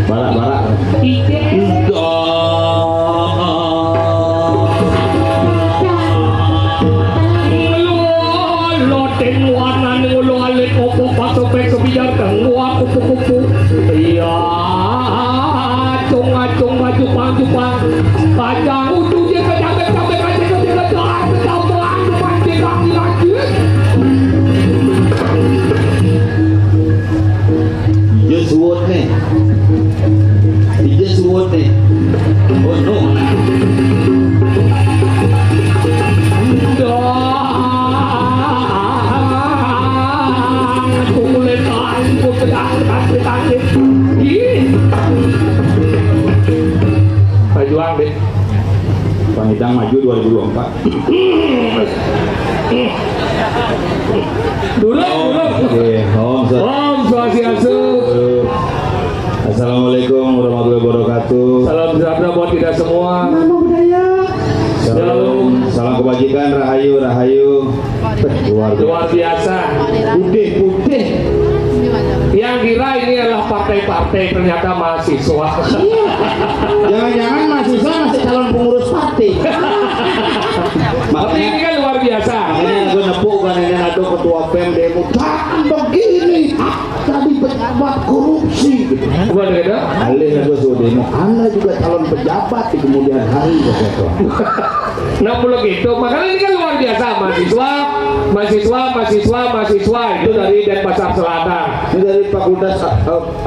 Barak-barak. Loten warna ngulo alit opo pasopek kebijar kangua kupu-kupu. Iya, acung maju-maju kacang ujungnya kacang-kacang lagi. Just what nih? Just what nih? Oh no. Perjuang deh. Pangidang maju 2024. Dulu. Oke, Om Swastiastu. Assalamualaikum warahmatullahi wabarakatuh. Salam sejahtera buat kita semua. Salam kebajikan, rahayu. Luar biasa. Putih. Yang kira ini adalah partai-partai, ternyata mahasiswa. Jangan-jangan mahasiswa masih calon pengurus partai. Tapi ini kan luar biasa. Makanya gue nepuk kan ini ada ketua PEM demo. Jangan begini. Tadi pejabat korupsi. Buat ada? Alih gue suruh demo. Anda juga calon pejabat di kemudian hari. Nah belum gitu. Makanya ini kan luar biasa. Mahasiswa itu dari Denpasar Selatan. Ini dari Fakultas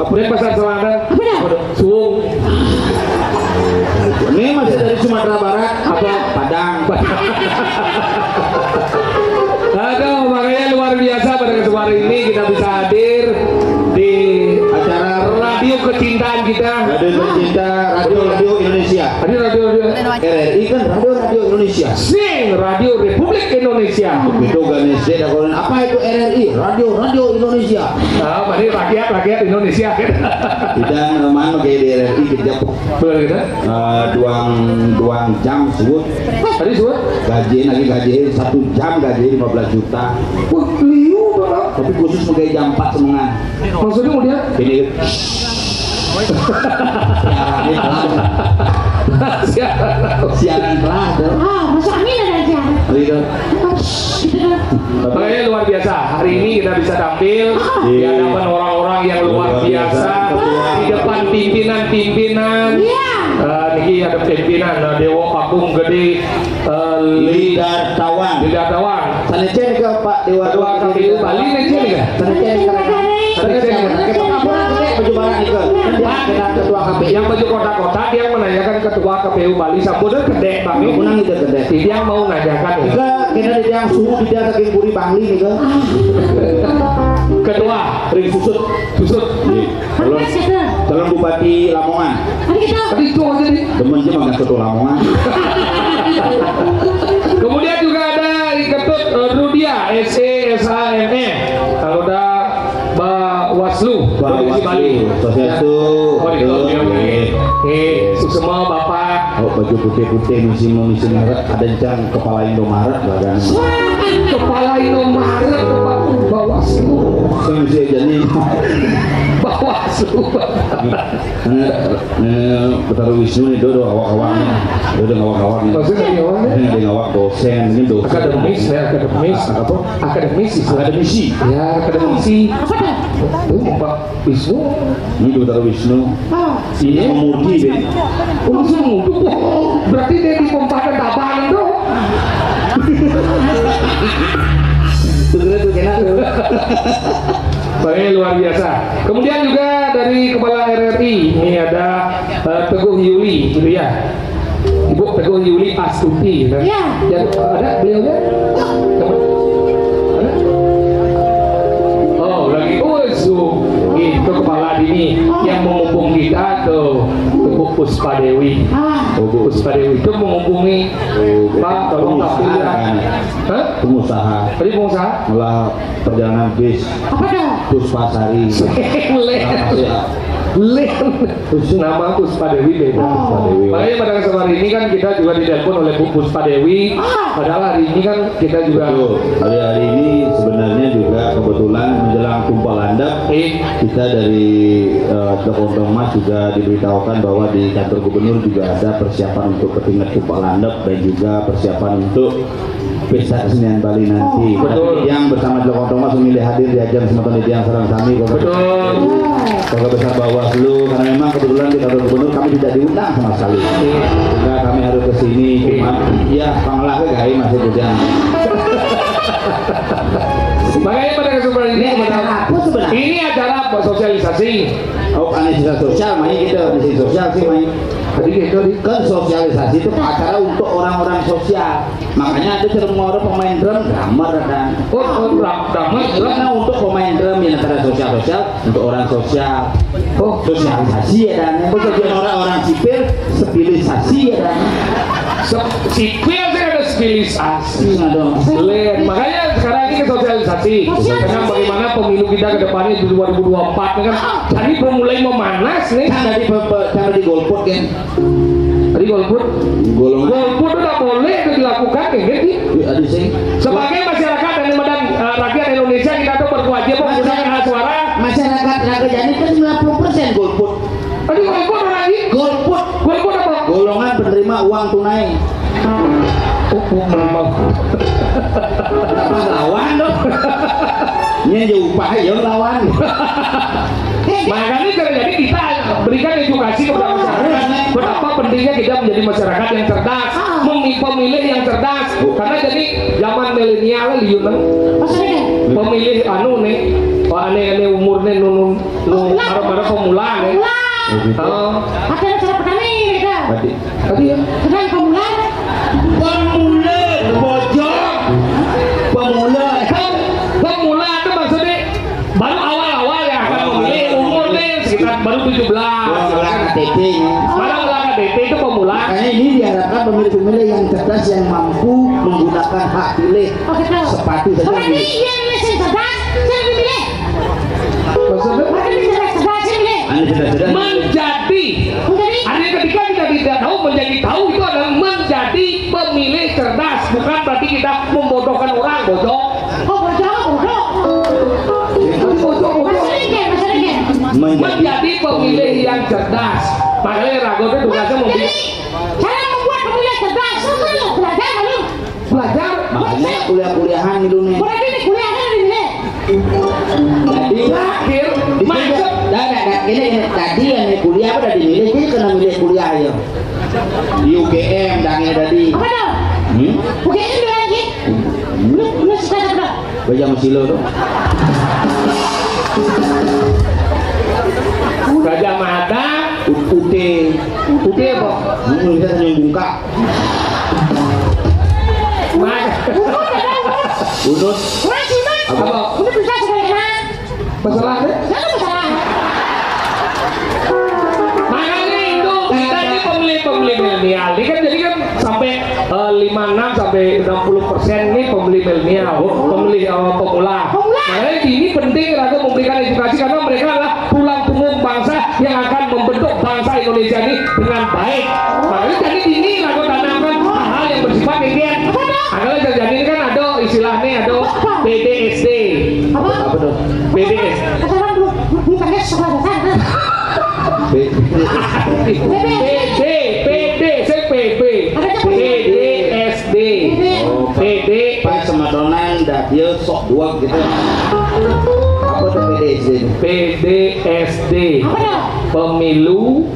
Denpasar Selatan. Suung. Ini masih dari Sumatera Barat. Apa? Padang. Aduh, makanya luar biasa pada kesempatan ini kita bisa hadir di acara radio kecintaan kita. Radio Indonesia. Radio RRI kan radio Indonesia. Sing Radio Republik Indonesia. Itu Ganesha dan apa itu RRI? Radio Indonesia. Nah, mari rakyat Indonesia. Tidak mana kayak di RRI kejap. Benar gitu? Duang jam sebut. Tadi sebut? Gaji 1 jam gaji 15 juta. Wah, liu banget. Tapi khusus pakai jam 4 semangat. Maksudnya kemudian? Ini siaran kelas. Masuk angin ada aja. Makanya luar biasa. Hari ini kita bisa tampil di hadapan orang-orang yang luar biasa, di depan pimpinan. Niki ada pimpinan Dewa Pakung Gede, Lidar Tawan. Sanecen ke Pak Dewa KPU Bali necen ya? Yang baju kotak-kotak yang menanyakan ketua KPU Bali sampun gede Bang. Menang itu gede. Yang mau nanyakan juga kena yang suhu tidak saking puri Bangli nih kan. Ketua Ring Susut. Calon Bupati Lamongan. Tadi itu aja nih. Temen aja makan ketua Lamongan. Kemudian juga ada di Ketut Rudia SESAME. Kalau udah Bawaslu Provinsi Bali. Sosiatu. Semua Bapak. Baju putih-putih musim ada jam kepala Indomaret badan. Kepala Indomaret Bawaslu. Saya jadi Bawaslu. Betara Wisnu itu awak-awaknya. Udah ngawak-ngawaknya. Maksudnya ini ngawak dosen, ini dosen. Akademis. Apa? Akademisi. Ya, akademisi. Itu Pak Wisnu. Ini Betara Wisnu. Ini Murti deh. Berarti dia di Kabupaten Tabanan dong. Baik, luar biasa. Kemudian juga dari Kepala RRI ini ada Teguh Yuli, gitu ya. Ibu Teguh Yuli Astuti. Iya. Yang ada beliaunya? Ada? Oh, lagi itu kepala dini yang menghubung kita tuh Bu Puspa Dewi. Bu Puspa Dewi itu menghubungi Pak tolong pengusaha. Tadi pengusaha? Malah perjalanan bis. Apa tuh? Puspasari. Nama Puspa Dewi beda. Makanya pada kesempatan ini kan kita juga ditelepon oleh Bu Puspa Dewi. Padahal hari ini kan kita juga. Betul. Hari ini sebenarnya juga kebetulan menjelang Tumpah Landap, kita dari Tokontong Mas juga diberitahukan bahwa di kantor gubernur juga ada persiapan untuk ketingkat Tumpah Landap dan juga persiapan untuk pesta kesenian Bali nanti. Betul. Yang bersama Tokontong Mas memilih hadir di ajang Semeton Didiang Sarang Sami. Betul. Kalau besar Bawaslu, karena memang kebetulan di kantor gubernur kami tidak diundang sama sekali. Sehingga kami harus ke sini. Cuma ya panglahnya gak masih bujang. Makanya pada kesempatan ini ini acara apa sosialisasi. Oh, analisis sosial, main gitu, analisis sosial sih main. Tadi gitu Kan sosialisasi itu acara untuk orang-orang sosial. Makanya ada semua orang pemain drum, drummer dan drummer. karena untuk pemain drum yang antara sosial untuk orang sosial. Oh, sosialisasi ya dan kemudian orang-orang sipil, sivilisasi ya dan sipil sih ada sivilisasi. dong. Makanya sekarang ini sosialisasi tentang bagaimana pemilu kita ke depannya di 2024 ini kan tadi belum mulai memanas nih. Kan di golput kan. Tadi golput udah boleh itu dilakukan kayak gitu. Ada sih. Sebagai masyarakat dan rakyat Indonesia kita tuh berkewajiban menggunakan hak suara. Masyarakat Ragajani kan 90% golput. Tadi golput lagi. Golput apa? Golongan penerima uang tunai. Kenapa lawan dong? Ini aja upah ya lawan. Makanya jadi kita berikan edukasi kepada masyarakat betapa pentingnya kita menjadi masyarakat yang cerdas, pemilih yang cerdas. Karena jadi zaman milenial liunan pemilih anu nih, aneh umurnya nunun marah pemula nih. Ada acara pertama ini kita. Tadi ya. Sedang pemula. Pemula itu maksudnya baru awal-awal ya akan memilih umurnya sekitar baru 17. Baru ulang KTP itu pemula. Makanya ini diharapkan pemilih-pemilih yang cerdas yang mampu menggunakan hak pilih. Oh gitu. Sepatu saja. Berarti yang mesin cerdas, saya pilih. Maksudnya Berarti cerdas, saya pilih. menjadi. Artinya ketika kita tidak tahu menjadi tahu itu adalah menjadi pemilih cerdas, bukan berarti kita membodohkan orang bodoh. Oh bodoh. Menjadi pemilih yang cerdas. Makanya Rago itu tugasnya memilih. Cara membuat pemilih cerdas, semuanya belajar lalu. Belajar. Makanya kuliah-kuliahan gitu nih. Berarti ini kuliahnya dimilih. Jadi Terakhir masuk. ini tadi yang kuliah udah dimilih, jadi kena milih kuliah ya. Di UGM dan yang tadi. Apa dong? Oke ini dua lagi. Lu suka apa? Baca Masilo tuh. Gajah Mada. Ute apa? Kita nyambung kak. Unut. Apa? Ini bisa sebenarnya. Masalahnya? Masalah. Makanya itu kita ini pemilih milenial. Ini kan jadi kan sampai 56 sampai 60% ini pemilih milenial, pemilih pemula. Makanya ini penting Rago memberikan edukasi karena mereka adalah tulang punggung bangsa yang akan membentuk bangsa Indonesia ini dengan baik. Makanya jadi ini Rago tanamkan hal-hal yang bersifat kegiatan. Agar terjadi ini kan ada istilahnya ada PDSD. Apa tuh? PDS. Sekarang belum pakai sekolah dasar. PDSD. Pak sematonan dah dia sok dua gitu. Apa tuh PDSD. Pemilu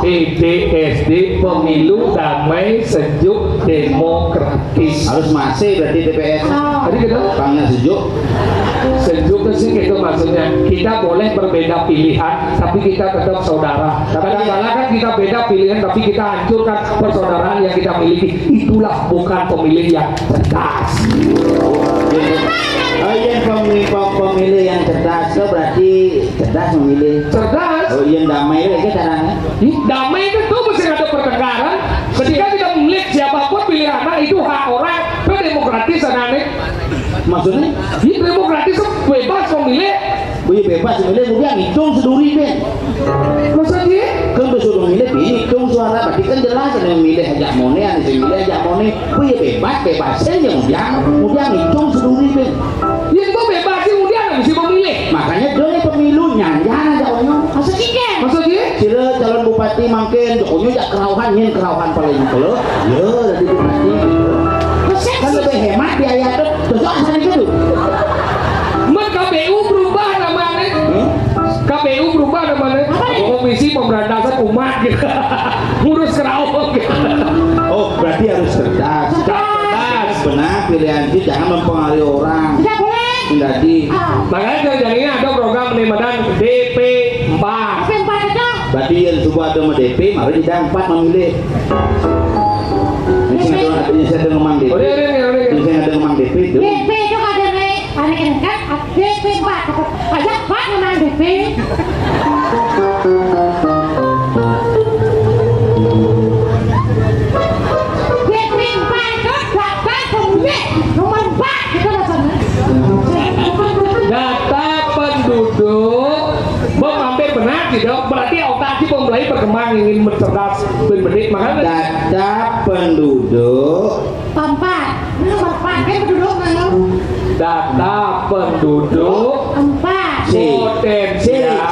PDSD pemilu damai sejuk demokratis. Harus masih berarti TPS. Tadi kita Pangnya sejuk. sejuk sih itu maksudnya kita boleh berbeda pilihan tapi kita tetap saudara. Kadang-kadang kan kita beda pilihan tapi kita hancurkan persaudaraan yang kita miliki. Itulah bukan pemilih yang cerdas. Oh iya pemilih yang cerdas itu berarti cerdas memilih. Cerdas. Oh iya damai itu caranya. Damai itu mesti ada pertengkaran. Ketika kita memilih siapapun pilihannya itu hak orang. Itu demokratis aneh. Maksudnya? Ini demokratis bebas memilih. Boleh bebas memilih, mungkin hitung seduri Ben. Maksudnya? Kan disuruh memilih, hitung suara berarti kan jelas ada yang milih ajak mone, ada yang milih ajak mone. Oh ya bebas aja kemudian hitung seduri ben. Ya itu bebas sih kemudian mesti memilih. Makanya dulu pemilu nyanyian aja onyo. Maksudnya? Sila calon bupati makin onyo jak kerauhan paling kalau. Ya dari bupati. Kan lebih hemat biaya tuh. Besok asal itu. KPU berubah namanya. KPU berubah namanya. Komisi Pemberantasan Umat gitu. Ngurus kerawang gitu. Oh, berarti harus cerdas. Cerdas. Benar, pilihan itu jangan mempengaruhi orang. Tidak boleh. Jadi, makanya ini ada program penerimaan DP4. DP4 itu. berarti yang coba ada sama DP, mari kita 4 memilih. Ini saya ada ngomong DP. Ini saya ada ngomong DP itu. DP itu ada nih, kan DP4. Ajak Pak menang DP. DP4 itu daftar pemilih nomor 4 kita rasanya. Data penduduk hampir benar tidak, berarti otak pembelai berkembang ingin mencerdas benih makanya Data penduduk Tempat, nomor 4 kan penduduk mana? data penduduk 4. potensial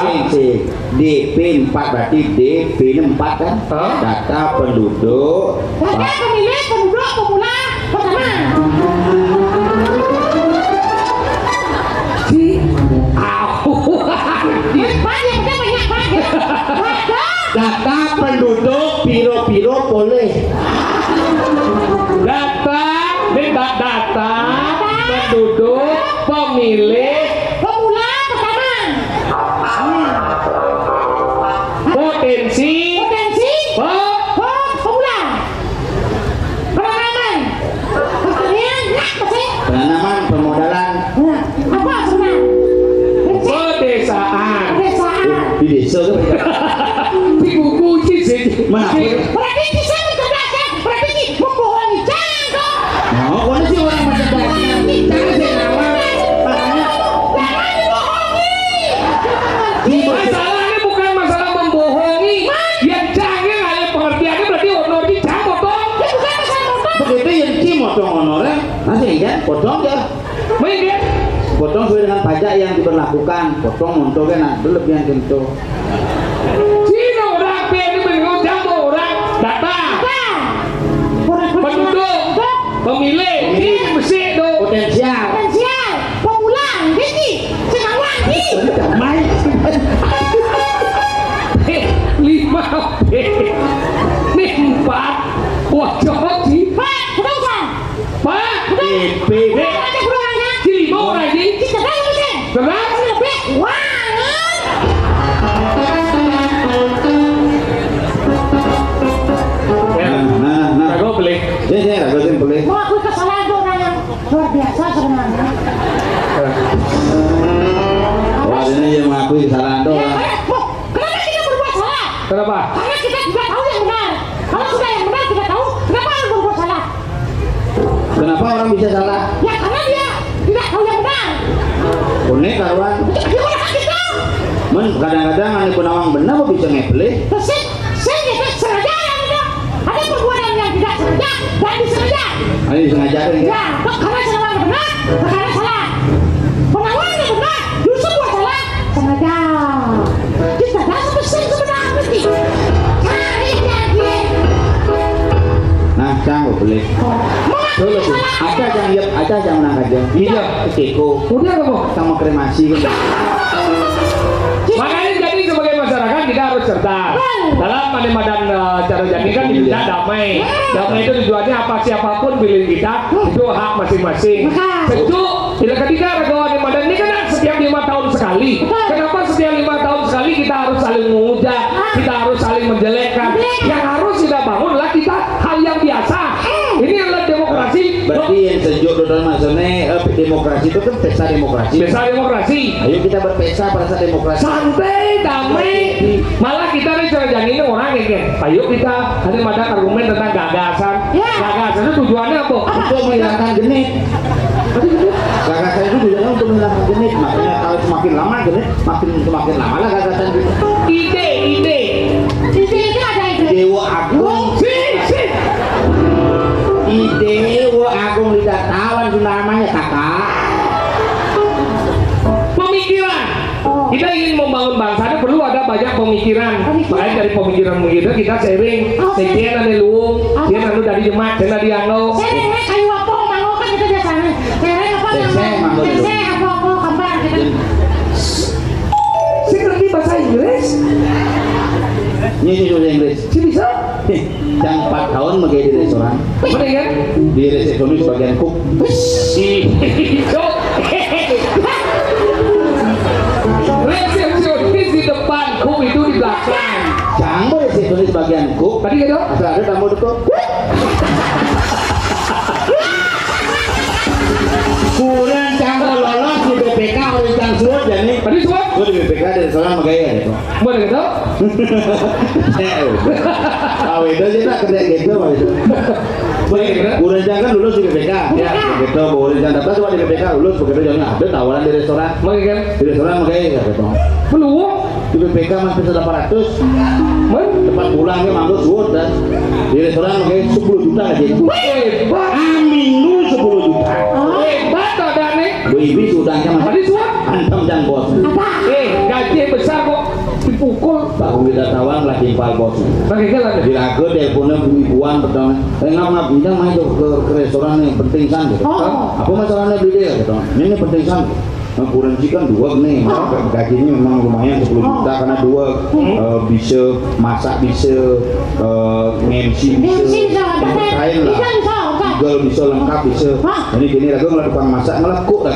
DP 4 berarti DP 4 kan? Hah? Data penduduk Data pemilih penduduk pemula pertama. data penduduk piro-piro boleh. data penduduk pemilih Pemula pertama. potensi Pemula. Penanaman. Pertanian, Penanaman, permodalan apa sebenarnya? pedesaan di desa kan? di buku sih Mana? Berarti bisa mencerdaskan, berarti membohongi jangan dong. Nah, mana sih orang macam tadi? Jangan sih nama. Makanya Jangan dibohongi. masalahnya bukan masalah membohongi yang jangan ada pengertiannya berarti honor di campur dong Itu bukan masalah motor. begitu yang ci motong honornya, nanti kan potong ya. mungkin Potong sesuai dengan pajak yang diberlakukan. Potong montoknya nah, berlebihan gitu. Cina orang ini menurut campur orang data penduduk pemilih ini mesti dong Potensial. Potensial, pemula, ini, senawang, ini. Damai. 5B ini 4 wajah sih Pak, bukan usah. Pak DP. Bukan aja kurangnya. si 5 orang ini Kita tahu sih. tenang Lebih, wah. ya Nah. gue beli Saya raguin boleh. Mengakui kesalahan itu orang yang luar biasa sebenarnya. Wah, ini yang mengakui kesalahan Ya, doang. kenapa kita berbuat salah? kenapa Karena kita tidak tahu yang benar. Kalau sudah yang benar kita tahu, kenapa harus berbuat salah? Kenapa orang bisa salah? Ya karena dia tidak tahu yang benar. Unik karuan. Dia udah kita. Men kadang-kadang ane punawang benar kok bisa ngepleh. Terus saya gitu sengaja yang ada. Ada perbuatan yang tidak sengaja dan disengaja. Ane disengaja kan? Ya, karena senawang benar, karena salah. Penawang yang benar, justru buat salah. Sengaja. Kita dah selesai sebenarnya mesti. Cari lagi. Nah, cang boleh. Dulu tuh, ada yang menang aja. Iya. Keko. udah kamu Sama kremasi kan. makanya jadi sebagai masyarakat kita harus cerdas dalam menemadam cara jadi kan kita damai itu tujuannya apa siapapun pilih kita itu hak masing-masing tentu ketika ragawan menemadam ini kan setiap 5 tahun sekali kenapa setiap 5 tahun sekali kita harus saling menghujat kita harus saling menjelekkan yang harus kita bangun adalah kita hal yang biasa ini adalah demokrasi Berarti yang sejuk dan maksudnya demokrasi itu kan pesta demokrasi. pesta demokrasi Ayo kita berpesta pada saat demokrasi. santai, damai. Malah kita nih cara ini orang ini. Ayo kita ada argumen tentang gagasan. Ya. Gagasan itu tujuannya apa? Untuk menghilangkan genit. Gagasan itu tujuannya untuk menghilangkan genit. Makanya kalau semakin lama genit, semakin lama lah gagasan gitu. Ide. Di sini itu ada ide. Dewa Agung pemikiran. Makanya dari pemikiran kita sharing. Sekian ada lu, dia anu dari jemaat, dia dari anu. Sereng kayu apa mango kan kita biasanya. Sereng apa namanya? Sereng apa gambar kita. Si ngerti bahasa Inggris? Ini bahasa Inggris. Si bisa? Yang 4 tahun magay di restoran. Mana kan? Di resepsionis bagian cook. Si Cok. Resepsionis di depan, cook itu di belakang. Jangan resepsionis bagian cook. Tadi gitu? Asal ada tamu itu. Kurang jangan lolos di BPK orang yang suruh jadi. Tadi semua? Gue di BPK di restoran magay ya itu. Mana gitu? Tahu itu sih tak kerja gitu mah itu. Kurang jangan lulus di BPK. Ya. Begitu boleh jangan daftar cuma di BPK lulus begitu jangan ada tawaran di restoran. Mana kan? Di restoran magay ya gitu. Peluang? Di BPK masih 800. Mana? Tempat pulangnya manggut suut dan di restoran magay 10 juta aja. Hebat! Amin lu 10 juta. Hebat ada nih. Baby sudahnya Tadi masih semua? antam dan bos. Gaji besar kok dipukul. Tahu kita tawang lagi impal bos. Pakai jalan deh. Diraga teleponnya ibu-ibuan pertama. Ngap pinjam main ke restoran yang penting san gitu. Apa masalahnya beli dia gitu. Ini penting san. Kurang kan 2 nih, maka gajinya memang lumayan 10 juta karena 2 bisa masak bisa MC bisa kain lah. Gal bisa lengkap bisa. Ini gini raga ngelah tukang masak ngelah kuk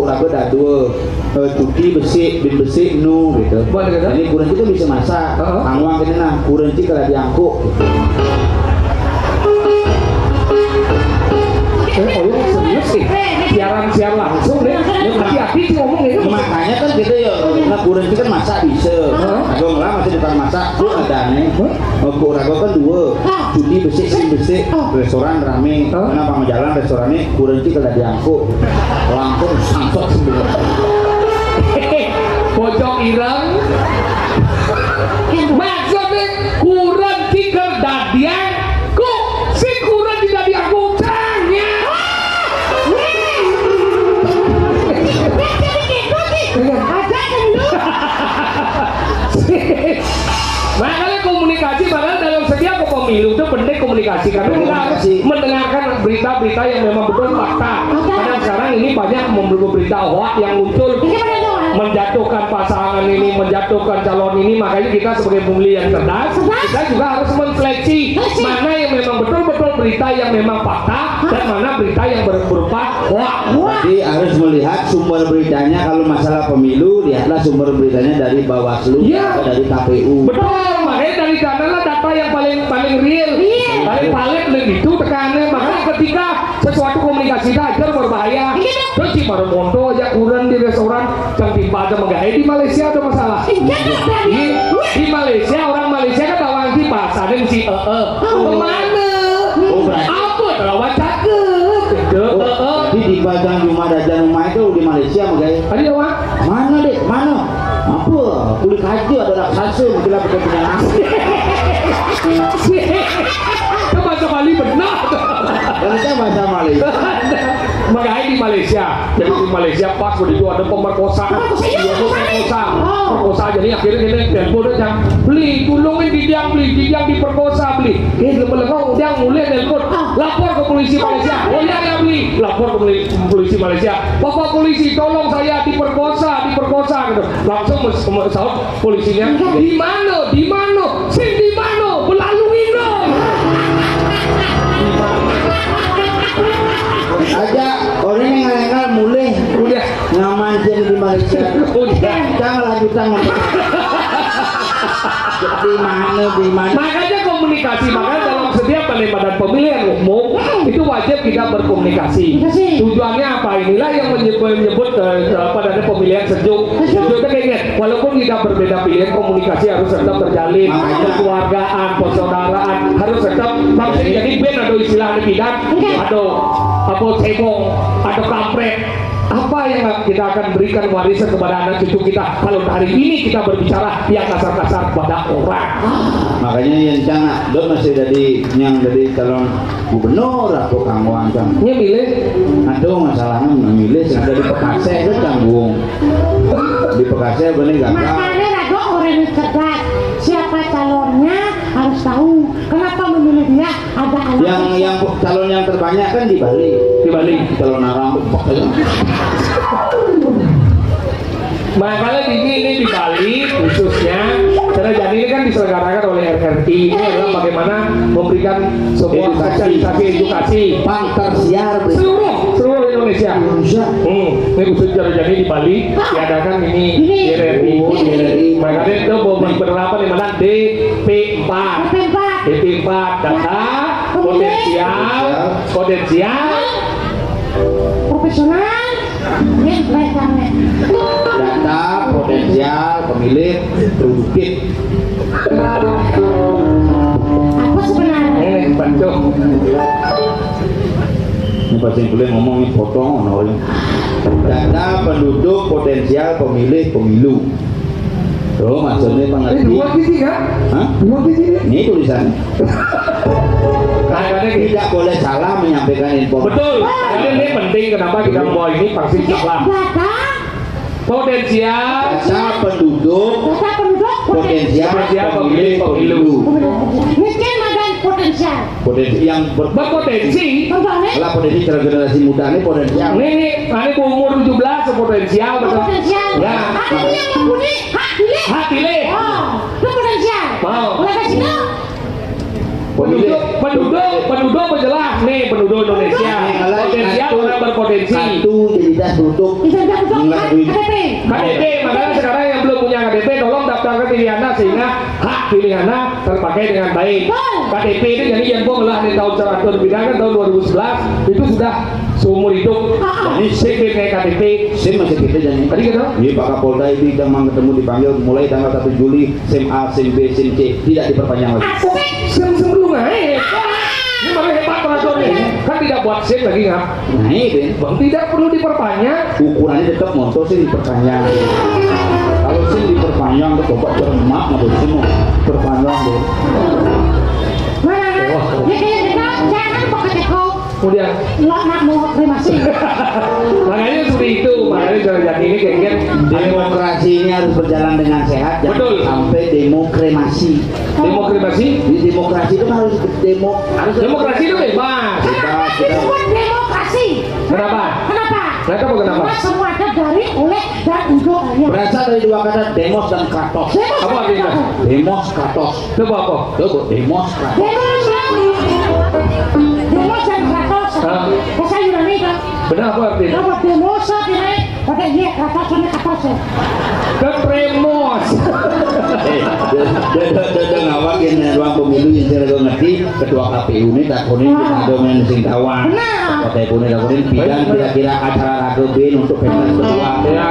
raga dah 2 cuci besi bin besi nu gitu. Ini kurang kita bisa masak. Angwang gini nah kurang kalau diangkuk. Serius sih. Siaran langsung deh. Hati-hati sih ngomong itu. Makanya kan gitu ya. Nah kurang itu kan masak bisa. Raga ngelah masih tukang masak. Kuk ada nih. Kuk raga kan 2 cuci besi restoran rame. Kenapa mau jalan restorannya kurang itu kalau diangkuk. Langsung sangkut semua. Pojok ireng. Maksudnya kurang tiker dadian. Kok si kurang di dadian kucangnya. Makanya komunikasi bahkan dalam setiap pemilu itu penting komunikasi karena kita harus mendengarkan berita-berita yang memang betul fakta. Karena sekarang ini banyak membawa berita hoax yang muncul menjatuhkan pasangan ini, menjatuhkan calon ini. Makanya kita sebagai pemilih yang cerdas, kita juga harus menseleksi mana yang memang betul-betul berita yang memang fakta dan mana berita yang berupa hoax. Jadi harus melihat sumber beritanya. Kalau masalah pemilu lihatlah sumber beritanya dari Bawaslu atau dari KPU. Betul, makanya dari sana data yang paling real, paling valid itu tekannya. Makanya ketika sesuatu komunikasi tajam berbahaya, terus si Maromondo aja kurang di restoran, jam timpa aja menggait di Malaysia ada masalah. Di Malaysia orang Malaysia kan tawang di pasar dan si kemana? Apa terawat cakep? Jadi di Padang Juma Dajan rumah itu di Malaysia menggait. Ada apa? Mana dek? Mana? Apa? Kulit haji ada raksasa mungkin lah bukan punya nasi. Itu bahasa Bali benar. Kita bahasa Malaysia. Makanya di Malaysia, jadi di Malaysia pas begitu ada pemerkosaan, perkosa. Jadi akhirnya kita telepon aja, beli, tolongin didiang diperkosa beli. Lepas dia mulai telepon, lapor ke polisi Malaysia. Oh ya beli, lapor ke polisi Malaysia. Bapak polisi, tolong saya diperkosa gitu. Langsung saut polisinya, di mana, sing di mana, melalui dong. Aja orang yang ngelengal mulai Udah nyaman jadi di Malaysia. Jangan lanjutan ngomong. Di mana? Makanya komunikasi, makanya dalam setiap badan pemilihan umum itu wajib kita berkomunikasi. Tujuannya apa? Inilah yang menyebut pada pemilihan sejuk. Sejuk itu ingat, walaupun kita berbeda pilihan, komunikasi harus tetap terjalin. Kekeluargaan, persaudaraan harus tetap. Maksudnya jadi ben ada istilah ada bidan, ada apa cebong, ada kampret. Apa yang kita akan berikan warisan kepada anak cucu kita kalau hari ini kita berbicara yang kasar-kasar kepada orang. Makanya yang jangan dok masih yang jadi calon gubernur atau kangwang kan. Ini milih. Aduh masalahnya memilih yang ada di Pekase itu canggung. Di Pekase bener gagal. Makanya raga orang ini cerdas. Siapa calonnya harus tahu. Kenapa memilih dia? Ada alasan. Yang calon yang terbanyak kan di Bali. Di Bali. Calon rambut. Makanya ini di Bali khususnya karena jadi ini kan diselenggarakan oleh RRI. Ini adalah bagaimana memberikan sebuah edukasi Bang tersiar seluruh Indonesia. Ini khusus jadi di Bali diadakan ini RRI. Makanya itu beberapa di mana DP4 data potensial Profesional. Ini keren. data potensial pemilih produktif. Apa sebenarnya? ini bantu. Ini pasti boleh ngomong ini foto orang. Data penduduk potensial pemilih pemilu. Oh, maksudnya Ini pengerti. dua gigi kan? Hah? Dua gigi. Ini tulisan. Kadang-kadang Tidak boleh salah menyampaikan informasi. betul. Karena ini penting kenapa kita mau ini vaksin salah. Data Potensial Data penduduk potensial pemilih pemilu. miskin dan potensial. Potensi yang berpotensi. Contohnya Kalau potensi generasi muda ini potensial. Ini umur 17 potensial betul. potensial. Ya. Ada yang mempunyai hak pilih. Hak pilih. Oh, itu potensial. Mau. Boleh kasih tahu? Penduduk berjelas nih penduduk Indonesia. Potensial orang berpotensi. Satu identitas penduduk. Identitas penduduk melalui KTP. KTP, makanya sekarang yang belum punya KTP tolong daftarkan pilihan Anda sehingga hak pilihan Anda terpakai dengan baik. KTP itu jadi yang gua melah di tahun 100 dibidakan tahun 2011 itu sudah seumur hidup. Ini SIM kayak KTP. SIM masih kita jadi. Tadi gitu? Iya Pak Kapolda ini kita mau ketemu dipanggil mulai tanggal 1 Juli SIM A, SIM B, SIM C tidak diperpanjang lagi. SIM dulu nggak? Ini malah hebat peraturannya. Kan tidak buat SIM lagi nggak? Nah ini Bang tidak perlu diperpanjang. ukurannya tetap motor sih diperpanjang. Kalau SIM diperpanjang tuh coba cermat nggak boleh SIM mau diperpanjang deh. Mana? Ya kayak kita jangan pakai teko. Kemudian Lo nak mau kremasi. makanya seperti itu. Makanya jalan jati ini kayak Demokrasi ini harus berjalan dengan sehat, jangan Betul. sampai demokrasi. demokrasi. Di demokrasi itu harus Demokrasi itu bebas. Itu buat demokrasi. Kenapa? Kenapa? Kenapa? Karena semua ada dari, oleh, dan untuk kalian. berasal dari dua kata demos dan kratos. Apa artinya? Demos kratos. Coba apa? Tuh, demos kratos. Demos dan kratos. Hah? Bahasa Yunani kan. Benar apa artinya? Kalau demos ini pakai dia kratos sama kratos ya. Ketremos. Dia ngawakin ruang pemilu yang saya ngerti ketua KPU ini takunin kita domain sing tawang. Benar. KPU ini takunin bidang kira-kira acara ragobin untuk pentas kedua. Ya,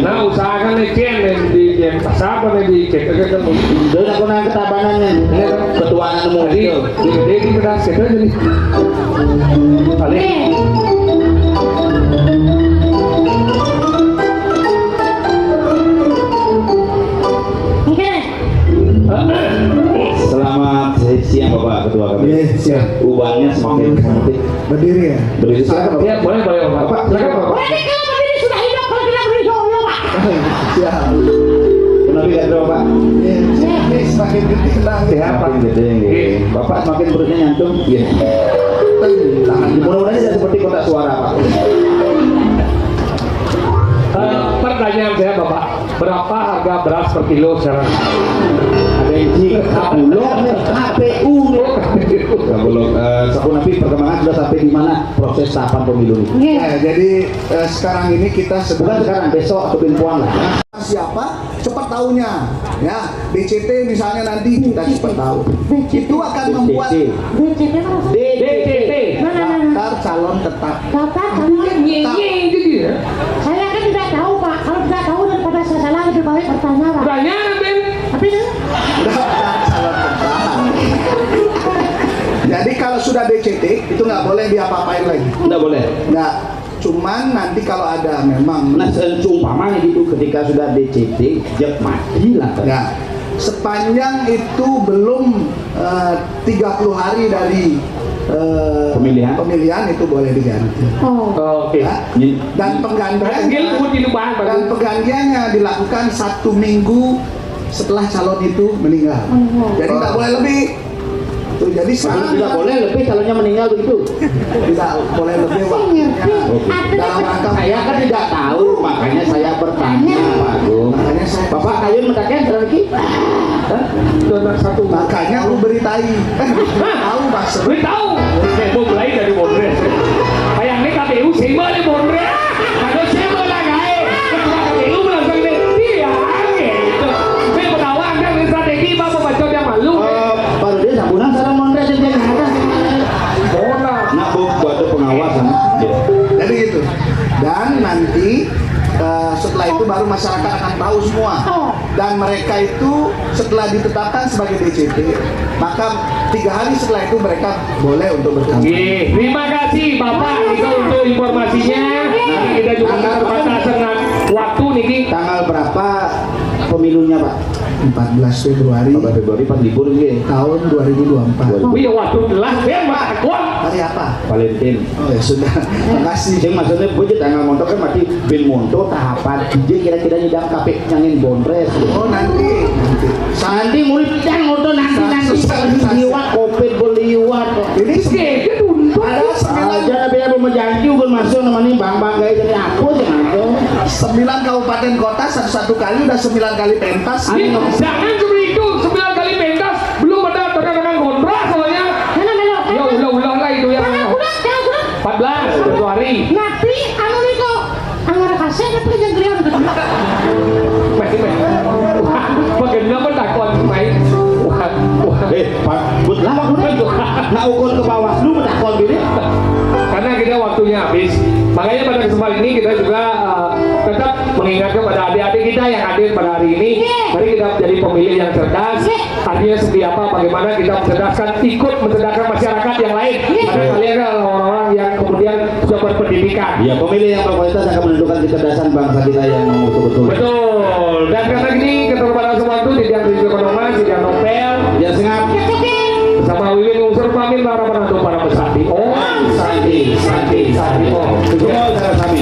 nah usahakan nih Ken di pasar apa nih di cek kan Dia takunan ketabanannya. Ketua nemu jadi itu. gede di beras kita jadi kali Oke. Selamat siang Bapak Ketua KPU. Iya, siap. Uangnya semakin cantik. Berdiri ya? Berdiri siapa? ya boleh Bapak silakan Bapak. Berarti kalau berdiri sudah hidup, kalau tidak berdiri ya Pak. Siap. Kenapa tidak ada Bapak? Iya, ini semakin gede tenang. Semakin gede nih. Bapak semakin perutnya nyantum. Iya. Mudah-mudahan tidak seperti kotak suara Pak. Pertanyaan saya Bapak, berapa harga beras per kilo sekarang? Ada yang cik, KPU nih. Belum. Sapu napi perkembangan sudah sampai di mana proses tahapan pemilu ini? Oke. Ya, jadi sekarang ini kita Bukan sedang sekarang, besok atau pinpuan lah. siapa cepat tahunya ya DCT misalnya nanti kita cepat tahu itu akan membuat DCT apa? DCT. daftar calon tetap. Daftar calon. Gitu ya. Saya kan tidak tahu Pak. Kalau tidak tahu daripada saya salah lebih baik bertanya Pak. Pertanyaan Ben. Tapi Daftar calon tetap. Jadi kalau sudah DCT itu nggak boleh diapa-apain lagi. Tidak boleh. Nggak. Cuman nanti kalau ada memang Nah, seumpamanya gitu ketika sudah DCT, jeb mati lah. ya sepanjang itu belum 30 hari dari pemilihan itu boleh diganti. Oke. Ya. Dan Gil penggantiannya pun di lupa dan penggantiannya dilakukan 1 minggu setelah calon itu meninggal. Jadi nggak boleh lebih. Tuh, jadi sekarang Tidak boleh lebih calonnya meninggal begitu. tidak boleh lebih Pak. Dalam rangka Saya kan tidak tahu, makanya saya bertanya Pak Agung. makanya saya Bapak kayun mentaken lagi? Donat satu. makanya lu beritai. Tahu Mas. Gue tahu. Saya mau mulai dari Bondres. Kayak ini KPU sema nih Bondres. Kalau sema lah guys. Ketua KPU langsung deh. Iya, gitu. Gue menawarkan strategi apa baca dia malu. Baru dia sabunan sarang mondres yang jaga atas. Bona. Nah, buat pengawasan. Jadi gitu. Dan nanti setelah itu baru masyarakat akan tahu semua. Dan mereka itu setelah ditetapkan sebagai DCT, maka 3 hari setelah itu mereka boleh untuk berkampanye. Terima kasih Bapak Niko untuk informasinya. Nanti kita juga terbatasan dengan waktu niki. Tanggal berapa pemilunya Pak? 14 Februari 14 Februari pas libur ini. tahun 2024. Wih waktu jelas ya Pak. Kuat. Hari apa? Valentine. Oh ya sudah. Terima kasih. Sing maksudnya budget tanggal montok kan mati bin monto tahapan DJ kira-kira nyidang KP nyangin bondres. Oh nanti. Nanti murid yang monto nanti beliwat kopet beliwat kok. Ini Oke, untuk ada 9 Aja biar pemejanji ugun masuk namanya bang kayak jadi aku sih ngaco. 9 kabupaten kota satu kali udah 9 kali pentas. jangan seperti itu 9 kali pentas belum ada tekan-tekan kontrak soalnya. Ya ulah lah itu ya. 14 Februari. Nanti anu niko anggar kasih tapi jangan kelihatan ke tempat. Masih. Bagaimana pun takon main. Pak, but lama nak ukur ke bawah lu menakon gini. Karena kita waktunya habis. Makanya pada kesempatan ini kita juga tetap mengingatkan pada adik-adik kita yang hadir pada hari ini. Mari kita menjadi pemilih yang cerdas. Artinya seperti apa? Bagaimana kita mencerdaskan, ikut mencerdaskan masyarakat yang lain. Karena kalian adalah orang-orang yang kemudian sudah berpendidikan. Ya, pemilih yang berkualitas akan menentukan kecerdasan bangsa kita yang betul-betul. Betul. Dan karena ini keterlibatan semua itu tidak ekonomi, tidak novel. Ya, sengap. Bersama Wiwin unsur pamit para penantu para pesati. Oh, Santi. Santi. Oh, Semua cara kami.